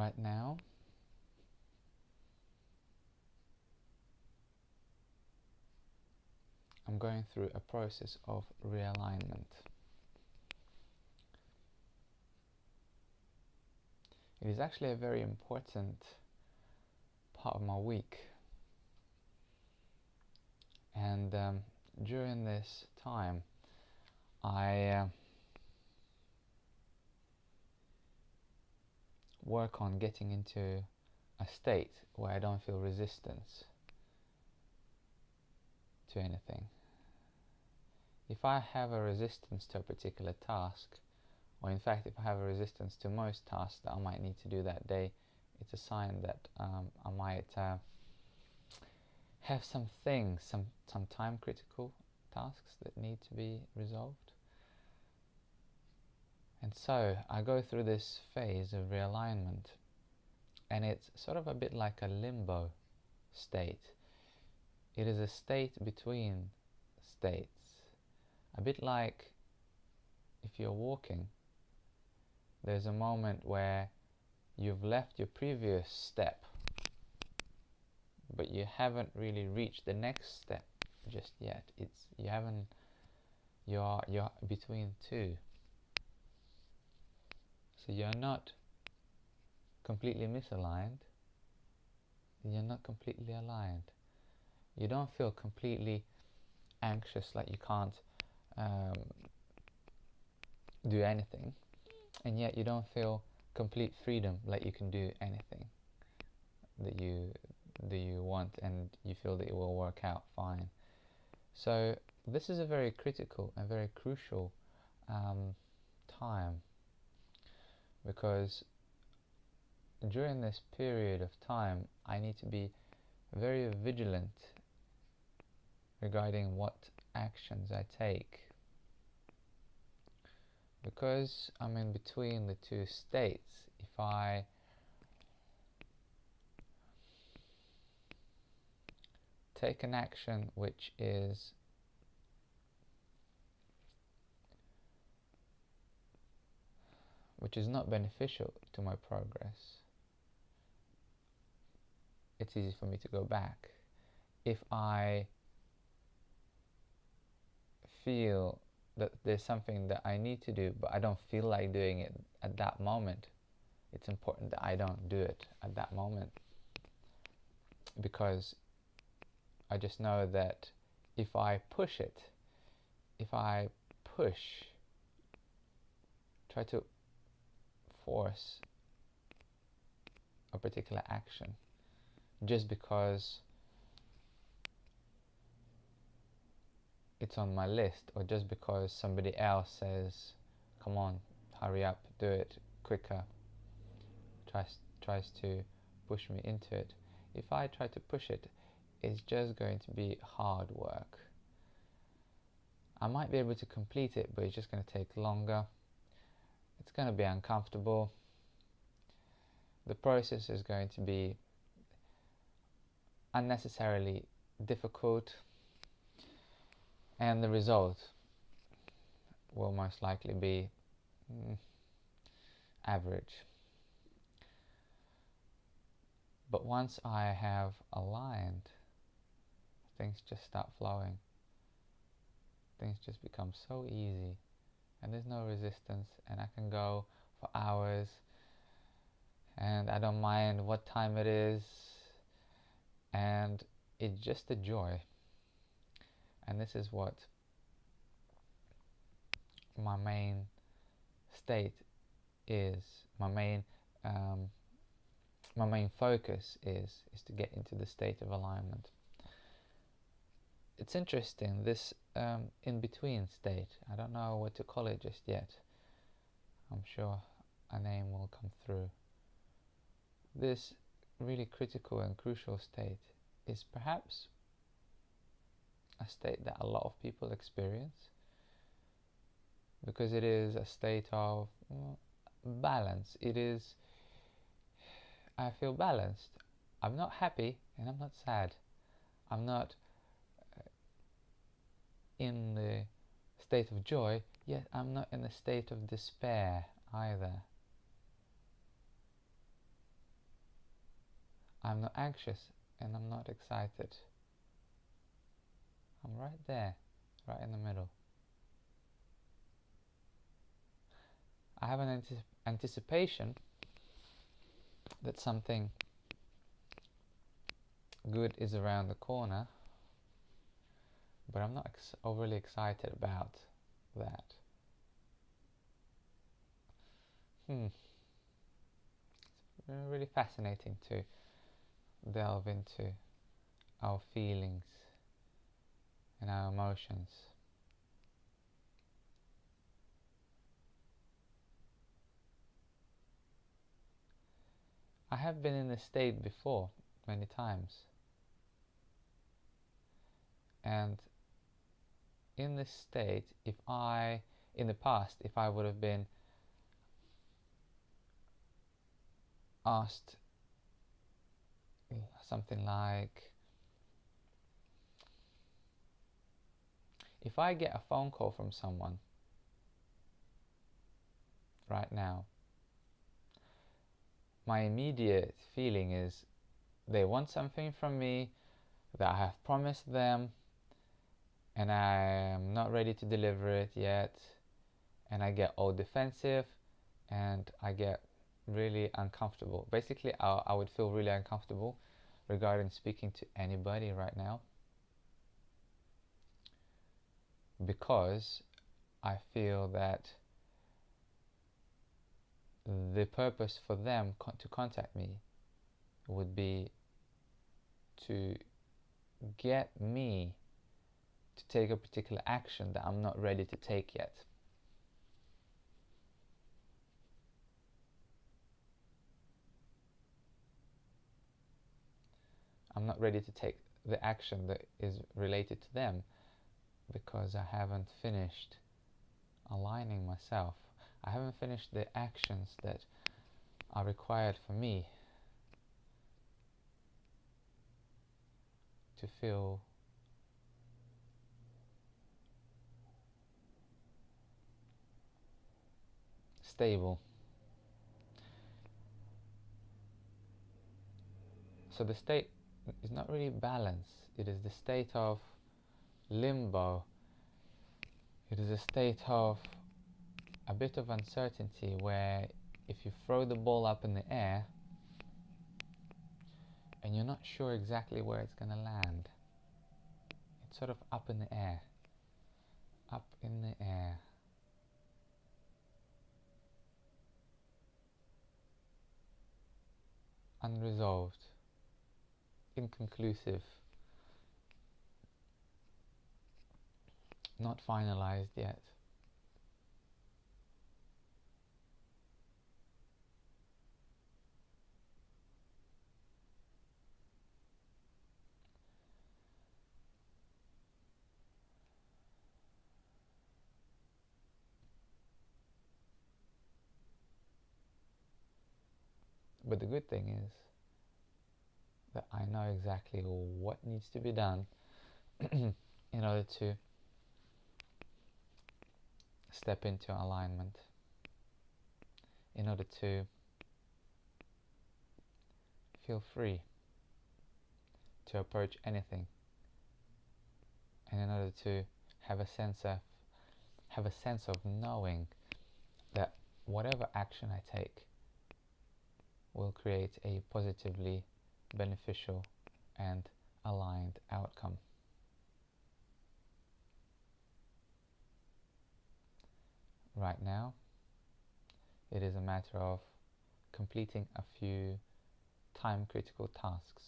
right now. I'm going through a process of realignment. It is actually a very important part of my week, and during this time I work on getting into a state where I don't feel resistance to anything. If I have a resistance to a particular task, or in fact if I have a resistance to most tasks that I might need to do that day, it's a sign that I might have some things, some time critical tasks that need to be resolved. And so I go through this phase of realignment, and it's sort of a bit like a limbo state. It is a state between states, a bit like if you're walking. There's a moment where you've left your previous step, but you haven't really reached the next step just yet. You're between two. So you're not completely misaligned, you're not completely aligned. You don't feel completely anxious, like you can't do anything, and yet you don't feel complete freedom, like you can do anything that you want, and you feel that it will work out fine. So this is a very critical and very crucial time, because during this period of time I need to be very vigilant regarding what actions I take, because I'm in between the two states. If I take an action which is not beneficial to my progress, it's easy for me to go back. If I feel that there's something that I need to do, but I don't feel like doing it at that moment, it's important that I don't do it at that moment, because I just know that if I push it, if I try to force a particular action just because it's on my list, or just because somebody else says, come on, hurry up, do it quicker, tries to push me into it. If I try to push it, it's just going to be hard work. I might be able to complete it, but it's just going to take longer. It's going to be uncomfortable. The process is going to be unnecessarily difficult, and the result will most likely be average. But once I have aligned, things just start flowing. Things just become so easy, and there's no resistance, and I can go for hours, and I don't mind what time it is, and it's just a joy. And this is what my main state is. My main focus is to get into the state of alignment. It's interesting, this in-between state. I don't know what to call it just yet. I'm sure a name will come through. This really critical and crucial state is perhaps a state that a lot of people experience, because it is a state of balance. It is, I feel balanced. I'm not happy and I'm not sad. I'm not in the state of joy, yet I'm not in a state of despair either. I'm not anxious and I'm not excited. I'm right there, right in the middle. I have an anticipation that something good is around the corner, but I'm not overly excited about that. It's really fascinating to delve into our feelings and our emotions. I have been in this state before many times, and in this state, in the past, if I would have been asked something like, if I get a phone call from someone right now, my immediate feeling is they want something from me that I have promised them, and I am not ready to deliver it yet, and I get all defensive and I get really uncomfortable. Basically, I would feel really uncomfortable regarding speaking to anybody right now, because I feel that the purpose for them to contact me would be to get me to take a particular action that I'm not ready to take yet. I'm not ready to take the action that is related to them because I haven't finished aligning myself. I haven't finished the actions that are required for me to feel stable. So the state is not really balance. It is the state of limbo. It is a state of a bit of uncertainty where if you throw the ball up in the air and you're not sure exactly where it's going to land, it's sort of up in the air. Up in the air. Unresolved. Inconclusive. Not finalized yet. But the good thing is that I know exactly what needs to be done in order to step into alignment, in order to feel free to approach anything, and in order to have a sense of knowing that whatever action I take will create a positively beneficial and aligned outcome. Right now, it is a matter of completing a few time-critical tasks.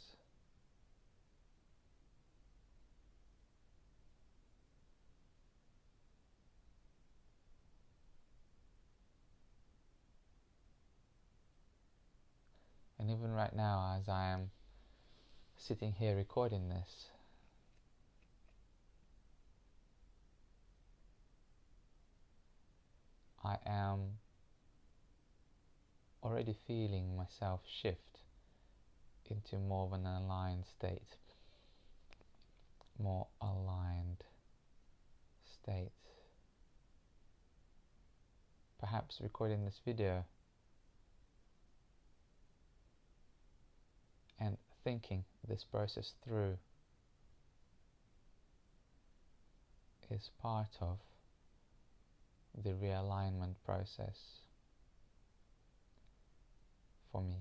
And even right now, as I am sitting here recording this, I am already feeling myself shift into more of an aligned state. More aligned state. Perhaps recording this video and thinking this process through is part of the realignment process for me.